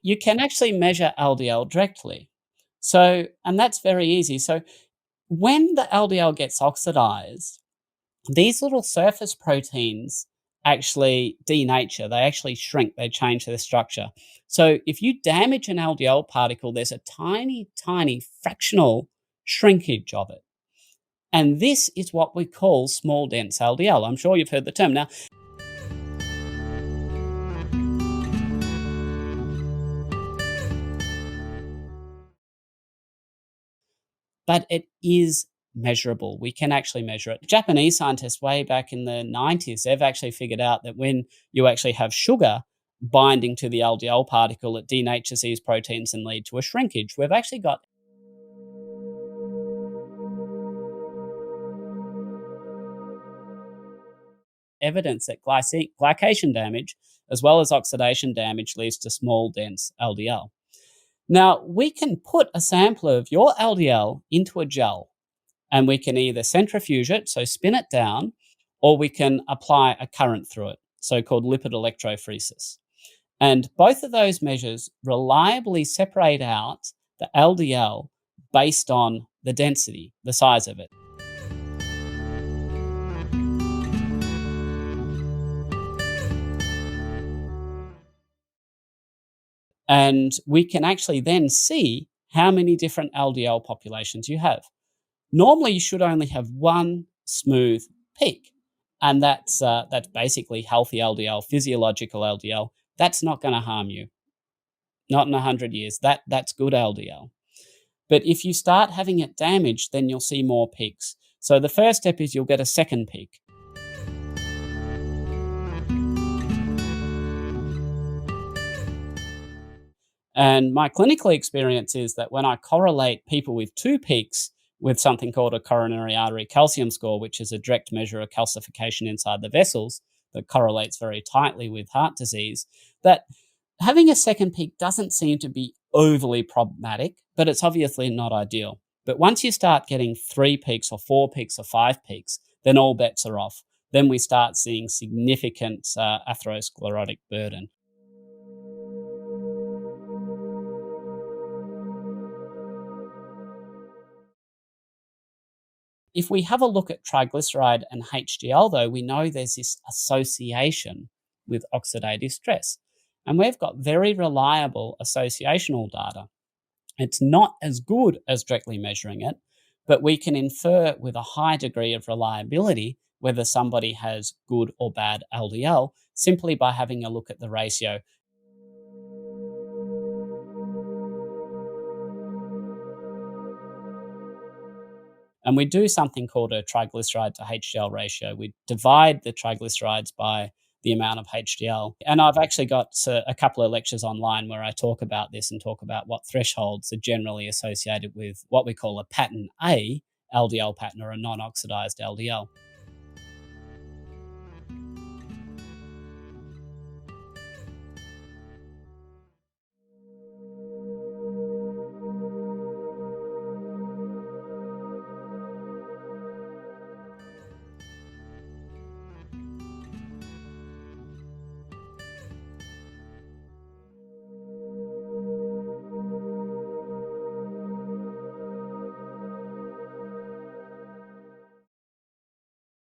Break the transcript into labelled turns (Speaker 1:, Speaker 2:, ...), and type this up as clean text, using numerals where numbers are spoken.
Speaker 1: you can actually measure LDL directly. So, and that's very easy. So when the LDL gets oxidized, these little surface proteins actually denature, they actually shrink, they change their structure. So if you damage an LDL particle, there's a tiny, tiny fractional shrinkage of it. And this is what we call small dense LDL. I'm sure you've heard the term. Now, but it is measurable. We can actually measure it. Japanese scientists, way back in the 90s, they've actually figured out that when you actually have sugar binding to the LDL particle, it denatures these proteins and lead to a shrinkage. We've actually got evidence that glycation damage, as well as oxidation damage, leads to small, dense LDL. Now, we can put a sample of your LDL into a gel, and we can either centrifuge it, so spin it down, or we can apply a current through it, so-called lipid electrophoresis. And both of those measures reliably separate out the LDL based on the density, the size of it. And we can actually then see how many different LDL populations you have. Normally, you should only have one smooth peak, and that's basically healthy LDL, physiological LDL. That's not going to harm you, not in 100 years. That's good LDL. But if you start having it damaged, then you'll see more peaks. So the first step is you'll get a second peak. And my clinical experience is that when I correlate people with two peaks with something called a coronary artery calcium score, which is a direct measure of calcification inside the vessels that correlates very tightly with heart disease, that having a second peak doesn't seem to be overly problematic, but it's obviously not ideal. But once you start getting 3 peaks or 4 peaks or 5 peaks, then all bets are off. Then we start seeing significant atherosclerotic burden. If we have a look at triglyceride and HDL, though, we know there's this association with oxidative stress. And we've got very reliable associational data. It's not as good as directly measuring it, but we can infer with a high degree of reliability whether somebody has good or bad LDL simply by having a look at the ratio. And we do something called a triglyceride to HDL ratio. We divide the triglycerides by the amount of HDL. And I've actually got a couple of lectures online where I talk about this and talk about what thresholds are generally associated with what we call a pattern A LDL pattern or a non-oxidized LDL.